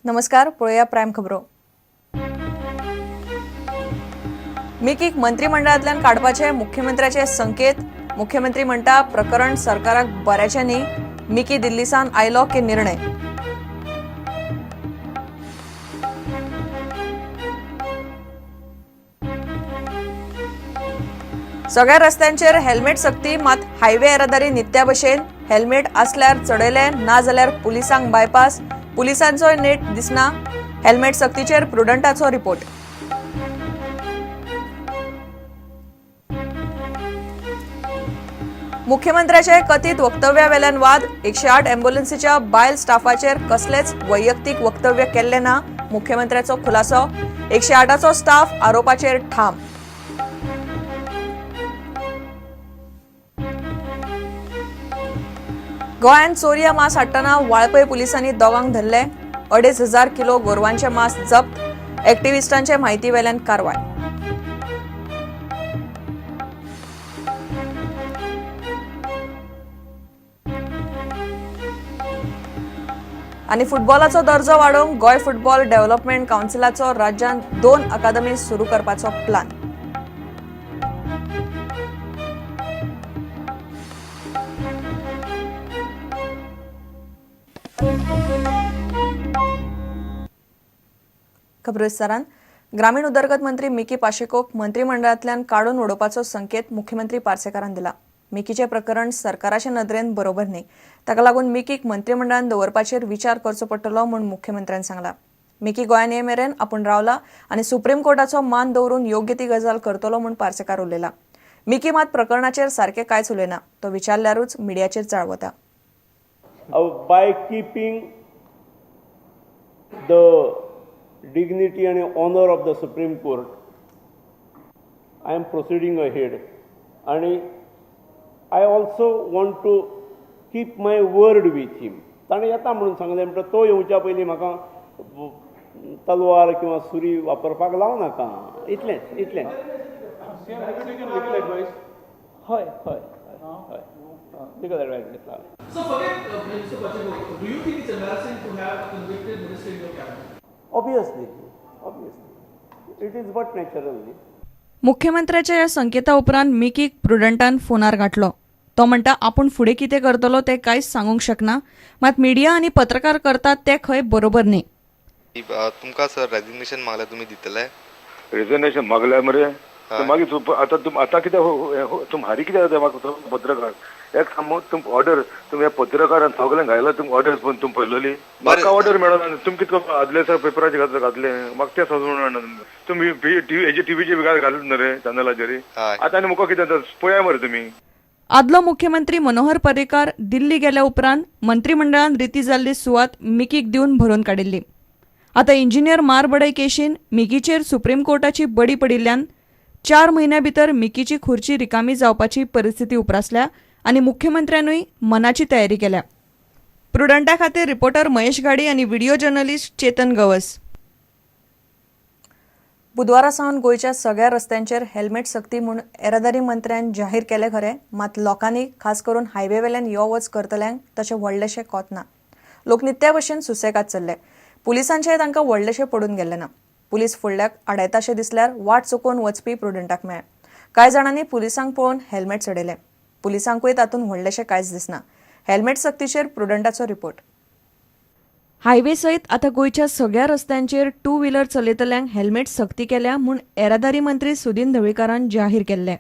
नमस्कार, पळूया प्राईम खबरो. मिकीक मंत्रिमंडळांतल्यान काडपाचे मुख्यमंत्र्याचे संकेत. मुख्यमंत्री म्हणटा प्रकरण सरकाराक बऱ्याचे न्ही. मिकी दिल्लीसान आयलो की निर्णय. सगळ्या रस्त्यांचेर हेल्मेट सक्ती, मात हायवे येरादारी नित्या भशेन. हेल्मेट आसल्यार चडयले, ना जाल्यार पुलिसांक बायपास. पुलिसांचोय नेट दिसना. हेल्मेट सक्तीचेर प्रुडंटाचो रिपोर्ट. मुख्यमंत्र्याचे कथीत वक्तव्यावेल्यान वाद. 108 अँब्युलन्सीच्या बायल स्टाफाचेर कसलेच वैयक्तीक वक्तव्य केल्ले ना. मुख्यमंत्र्याचो खुलासो. 108चो स्टाफ आरोपाचेर ठाम. गोंयांत चोरया मांस हाडटना वाळपय पुलिसांनी दोगांक धरले. 2,500 किलो गोरवांचे मांस जप्त. एक्टिव्हिस्टांचे म्हायती वेल्यान कारवाय. आनी फुटबॉलाचो दर्जो वाडोवंक गोंय फुटबॉल डेव्हलपमेंट कावन्सिलाचो राज्यांत 2 अकादमी सुरू करपाचो प्लान. खबर विस्तारान. ग्रामीण उदरगत मंत्री मिकी पाशेकोक मंत्रिमंडळांतल्यान काडून उडोवपाचो संकेत मुख्यमंत्री पार्सेकारान दिला. मिकीचे प्रकरण सरकाराचे नदरेन बरोबर न्ही. ताका लागून मिकीक मंत्रिमंडळान दवरपाचेर विचार करचो पडटलो म्हूण मुख्यमंत्र्यान सांगला. मिकी गोंयान ये मेरेन आपूण रावला आनी सुप्रीम कोर्टाचो मान दवरून योग्य ती गजाल करतलो म्हूण पार्सेकार उलयला. मिकी मात प्रकरणाचेर सारकें कांयच उलयना. तो विचारल्यारूच मिडियाचेर चाळवता. By keeping the dignity and honor of the Supreme Court, I am proceeding ahead, and I also want to keep my word with him. ताणें येता म्हणून सांगलें म्हणटा तो येवच्या पयलीं म्हाका तलवार किंवा सुरी वापरपाक लावं नाका. इतलेंच. हय. Legal advice घेतला. So forget Mr. Pacheco. Do you think it's embarrassing to have a convicted minister in your cabinet? Obviously. It is but natural. मुख्यमंत्र्याच्या या संकेता उपरांत मिकीक प्रुडंटान फोनार गाठलो. तो म्हणटा आपूण फुडें कितें करतलो तें कांयच सांगूंक शकना. मात मिडिया आनी पत्रकार करतात तें खंय बरोबर न्ही. तुमकां सर रेजिग्नेशन मागल्यार तुमी दितले? रेजिग्नेशन मागल्यार मरे मागीर आतां कितें तुम हारी कितें जाता म्हाका पत्रकार एक तुम ऑर्डर तुमी पत्रकारान सगळ्यांक घायला तुमकां ऑर्डर पण तुमी पळयलोली म्हाका ऑर्डर मेळना. तुमी कितें आदले सर पेपराचेर घातले म्हाका तें समजून मेळना. तुमी टीव्हीचेर बी घालत न्हू रे चॅनलाचेर. आतां आनी मुको कितें पळया मरे तुमी. आदलो मुख्यमंत्री मनोहर पर्रीकार दिल्ली गेल्या उपरांत मंत्रिमंडळान रिती जाल्ली सुवात मिकीक दिवन भरून काडिल्ली. आतां इंजिनियर मारबडय केशीन मिकीचेर सुप्रीम कोर्टाची बडी पडिल्ल्यान 4 म्हयन्या भितर मिकीची खुर्ची रिकामी जावपाची परिस्थिती उप्रासल्या आनी मुख्यमंत्र्यानूय मनाची तयारी केल्या. प्रुडंटा खातीर रिपोर्टर महेश गाडी आनी व्हिडिओ जर्नलिस्ट चेतन गवस. बुधवारा सावन गोंयच्या सगळ्या रस्त्यांचेर हेल्मेट सक्ती म्हूण येरादारी मंत्र्यान जाहीर केले खरें. मात लोकांनी खास करून हायवे वेल्यान यो वच करतल्यांक तशें व्हडलेशें कोत ना. लोक नित्या भशेन सुसेगाद चल्ले. पुलिसांचेय तांकां व्हडलेशें पडून गेल्ले ना. पुलीस फुडल्याक आडायताशें दिसल्यार वाट चुकोवन वचपी प्रुडंटाक मेळ्ळे. कांय जाणांनी पुलिसांक पळोवन हेल्मेट चडयले. पुलिसांकूय तातूंत व्हडलेशें कांयच दिसना. हेल्मेट सक्तीचेर प्रुडंटाचो रिपोर्ट. हायवे सयत आतां गोंयच्या सगळ्या रस्त्यांचेर 2 व्हिलर चलयतल्यांक हेल्मेट सक्ती केल्या म्हूण येरादारी मंत्री सुदीन ढवळीकारान जाहीर केल्लें.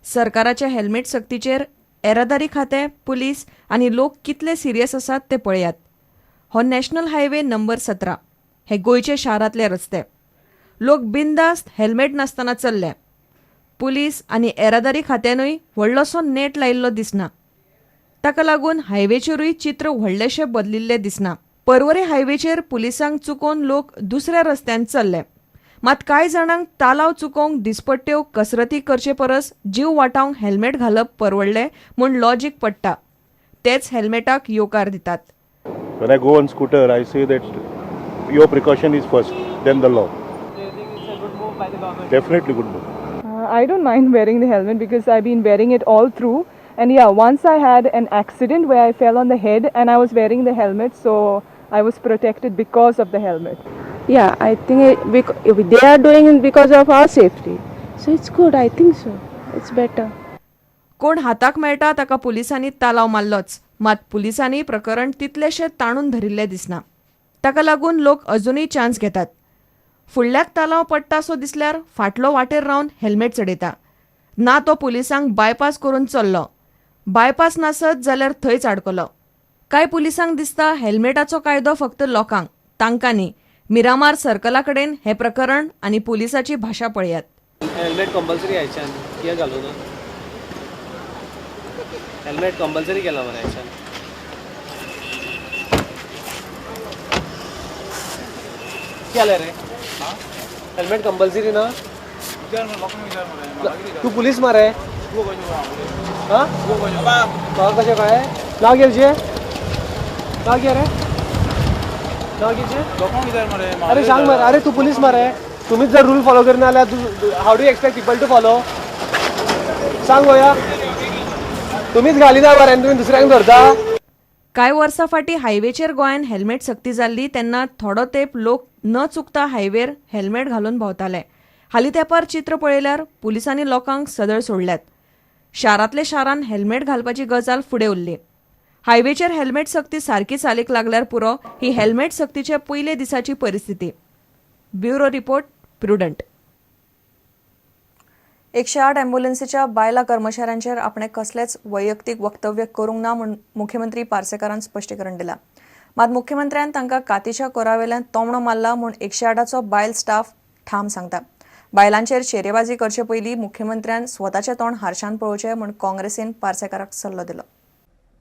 सरकाराच्या हेल्मेट सक्तीचेर येरादारी खातें, पुलीस आनी लोक कितले सिरियस आसात ते पळयात. हो नॅशनल हायवे नंबर 17. हे गोंयचे शारांतले रस्ते. लोक बिनदास्त हेल्मेट नासतना चल्ले. पुलीस आनी येरादारी खात्यानूय व्हडलोसो नेट लायिल्लो दिसना. ताका लागून हायवेचेरूय चित्र व्हडलेशें बदलिल्लें दिसना. पर्वरे हायवेचेर पुलिसांक चुकोवन लोक दुसऱ्या रस्त्यान चल्ले. मात कांय जाणांक तालाव चुकोवंक दिसपट्ट्यो कसरती करचे परस जीव वाटावंक हेल्मेट घालप परवडलें म्हूण लॉजीक पडटा. तेच हेल्मेटाक येवकार दितात. When I go on scooter, I say that your precaution is first, then the law. Do you think it's a good move by the government? Definitely good move. I don't mind wearing the helmet because I've been wearing it all through. And yeah, once I had an accident where I fell on the head and I was wearing the helmet, so I was protected because of the helmet. Yeah, I think they are doing it because of our safety. So it's good, I think so. It's better. कोण हाताक मेळटा ताका पुलिसांनी तालाव मारलोच, मात पुलिसांनी प्रकरण तितलेशे ताणून धरिल्ले दिसना. ताका लागून लोक अजूनय चान्स घेतात. फुडल्याक तालाव पडटा सो दिसल्यार फाटलो वाटेर रावन हेल्मेट चडयता. ना तो पुलिसांक बायपास करून चल्लो. बायपास नासत जाल्यार थंयच आडकलो. कांय पुलिसांक दिसता हेल्मेटाचो कायदो फक्त लोकांक, तांकां न्ही. मिरामार सर्कला कडेन हे प्रकरण आनी पुलिसाची भाशा पळयात. हेल्मेट कंपल्सरी आयच्यान कित्याक घालूं ना हेल्मेट कंपल्सरी केला मरे आयच्यान केलें रे हेल्मेट कंपल्सरी ना तू पुलीस मरे हां कशें काय नाव घे नाव घे रे नाव घे अरे सांग मरे अरे तू पुलीस मरे तुम्हीच जर रूल फॉलो करना जाल्यार how do expect people to follow सांग गोया तुम्हीच घालिना मरे तुम्ही दुसऱ्यांक धरता. कांय वर्सां फाटीं हायवेचेर गोंयान हेल्मेट सक्ती जाल्ली तेन्ना थोडो तेंप लोक न चुकता हायवेर हेल्मेट घालून भोंवताले. हालीं तेंपार चित्र पळयल्यार पुलिसांनी लोकांक सदळ सोडल्यात. शारांतले शारान हेल्मेट घालपाची गजाल फुडें उरली. हायवेचेर हेल्मेट सक्ती सारकी चालीक लागल्यार पुरो ही हेल्मेट सक्तीचे पयले दिसाची परिस्थिती. Bureau report prudent. 108 अँब्युलन्सीच्या बायला कर्मचाऱ्यांचेर आपणे कसलेच वैयक्तीक वक्तव्य करूंक ना म्हूण मुख्यमंत्री पार्सेकारान स्पश्टीकरण दिलां. मात मुख्यमंत्र्यान तांकां कातीच्या कोरावेल्यान तोमणो मारला म्हूण 108चो बायल स्टाफ ठाम सांगता. बायलांचेर शेरेबाजी करचे पयलीं मुख्यमंत्र्यान स्वताचें तोंड हारशान पळोवचें म्हूण काँग्रेसीन पार्सेकाराक सल्लो दिलो.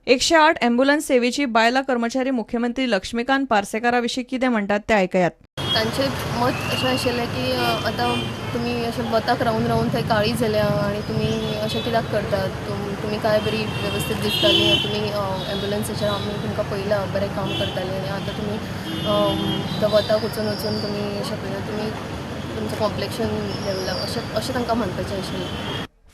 108 अँब्युलन्स सेवेची बायला कर्मचारी मुख्यमंत्री लक्ष्मीकांत पार्सेकारा विशीं कितें म्हणटात ते आयकयात. तांचें मत अशें आशिल्लें की आतां तुमी अशें वताक रावून रावून थंय काळी जाल्या आनी तुमी अशें कित्याक करतात तुमी काय बरी वेवस्थीत दिसतालीं तुमी एम्ब्युलन्सीचेर आमी तुमकां पळयलां बरें काम करतालीं आनी आतां तुमी वताक वचून तुमी अशें पळयता तुमी तुमचें कॉम्प्लेक्शन लेवलाक अशें तांकां म्हणपाचें आशिल्लें.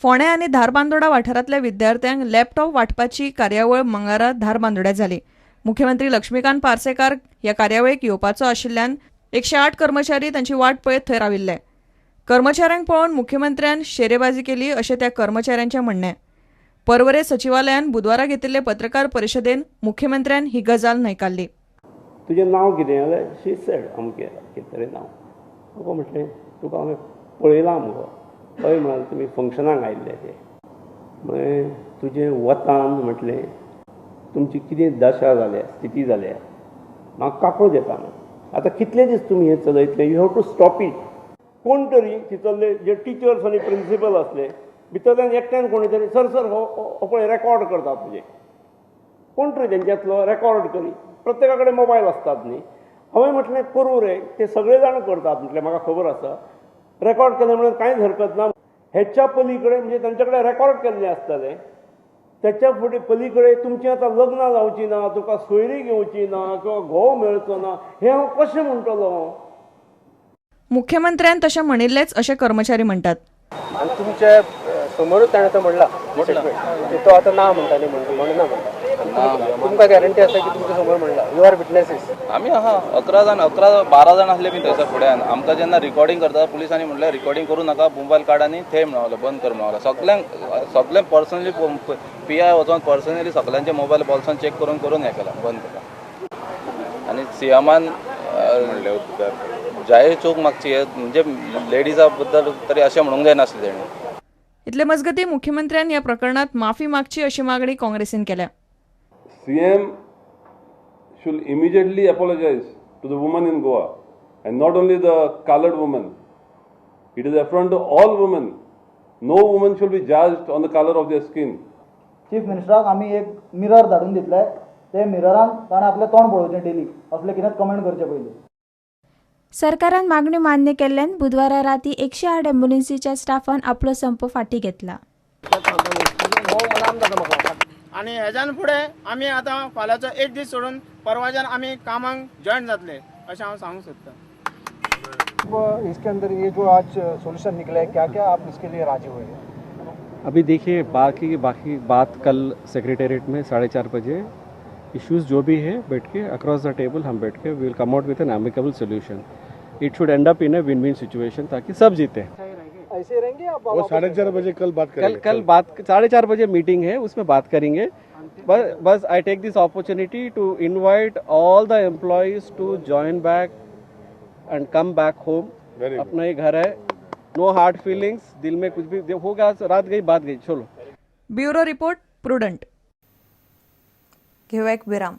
फोंडें आनी धारबांदोडा वाठारांतल्या विद्यार्थ्यांक लॅपटॉप वांटपाची कार्यावळ मंगळारा धारबांदोड्यात जाली. मुख्यमंत्री लक्ष्मीकांत पार्सेकार ह्या कार्यावळीक येवपाचो आशिल्ल्यान 108 कर्मचारी तांची वाट पळयत थंय राविल्ले. कर्मचाऱ्यांक पळोवन मुख्यमंत्र्यान शेरेबाजी केली अशें त्या कर्मचाऱ्यांचें म्हणणें. पर्वरे सचिवालयान बुधवारा घेतिल्ले पत्रकार परिशदेन मुख्यमंत्र्यान ही गजाल न्हयकारली. तुजें नांव कितें जाल्यार शी सेड अमकें कितें तरी नांव म्हाका म्हटलें तुका हांवें पळयलां मुगो हय म्हणाल तुमी फंक्शनाक आयिल्ले ते म्हळें तुजें वतान म्हटलें तुमची कितें दशा जाल्या स्थिती जाल्या म्हाका काकूळ येता. आतां कितले दीस तुमी हें चलयतले you have to stop it. कोण तरी चिंतले जे टिचर्स आनी प्रिंसिपल आसले भितरल्यान एकट्यान कोणी तरी सर हो पळय रेकॉर्ड करता तुजें कोण तरी तेंच्यांतलो रेकॉर्ड करी. प्रत्येका कडेन मोबायल आसतात न्ही. हांवें म्हटलें करूं रे ते सगळे जाण करतात म्हटलें म्हाका खबर आसा. रेकॉर्ड केलें म्हणून कांयच हरकत ना. हेच्या पलीकडे म्हणजे तांचे कडेन रेकॉर्ड केल्लें आसतलें त्याच्या फुडें पलीकडे तुमचीं आतां लग्नां जावचीं ना तुका सोयरी घेवची ना किंवा घोव मेळचो ना हें हांव कशें म्हणटलो. मुख्यमंत्र्यान तशें म्हणिल्लेच अशें कर्मचारी म्हणटात. आनी तुमच्या समोरूच ताणें तो म्हणला तो आतां ना म्हणटाली म्हणना तुमकां गॅरंटी आसा की तुमच्या समोर म्हणला यू आर विटनेसीस. आमी आहा 11-12 जाण आसले बी थंयसर फुड्यान आमकां जेन्ना रिकॉर्डिंग करता पुलिसांनी म्हणलें रिकॉर्डिंग करूं नाका मोबायल काड आनी थंय म्हणून बंद कर म्हणून सगळ्यांक पर्सनली PI वचोन पर्सनली सगळ्यांचे मोबायल बॉल्सान चॅक करून हें केलां बंद केलां. आनी सीएमान जाहीर चूक मागची म्हणजे लेडीजा बद्दल तरी अशें म्हणूंक जायनासलें तेणें. इतले मजगतीं मुख्यमंत्र्यान ह्या प्रकरणात माफी मागची अशी मागणी काँग्रेसीन केल्या. CM should immediately apologize to the women in Goa and not only the colored women. It is affront to all women. No woman should be judged on the color of their skin. Chief मिनिस्टराक आमी एक mirror धाडून दितले ते मिररान ताणें आपलें तोंड पळोवचें डेली असले कितें कमेंट करचे पयलीं. सरकारान मागणी मान्य केल्ल्यान बुधवारा राती 108 अँब्युलन्सीच्या स्टाफान आपलो संप फाटी घेतला. आनी हेज्यान फुडें आमी आतां फाल्यांचो एक दीस सोडून परवाच्यान आमी कामाक जॉयन जातले अशें हांव सांगूंक सोदतां. इसके अंदर ये जो आज सॉल्यूशन निकला है क्या आप इसके लिए राजी हुए? अभी देखिए बाकी बात कल सेक्रेटेरिएट में 4:30 बजे इश्यूज जो भी है बैठ के अक्रॉस द टेबल हम बैठ के will come out with an amicable solution. It should end up in a win win situation ताकि सब जीते. ऐसे रहेंगे आप वो 4:30 बजे कल बात करेंगे. कल बात 4:30 बजे मीटिंग है, उसमें बात करेंगे. बस I take this opportunity to invite all the employees to join back and come back home. अपना ही घर है. No hard feelings. दिल में कुछ भी होगा, रात गई बात गई, चलो. Bureau report prudent. घेऊया एक विराम.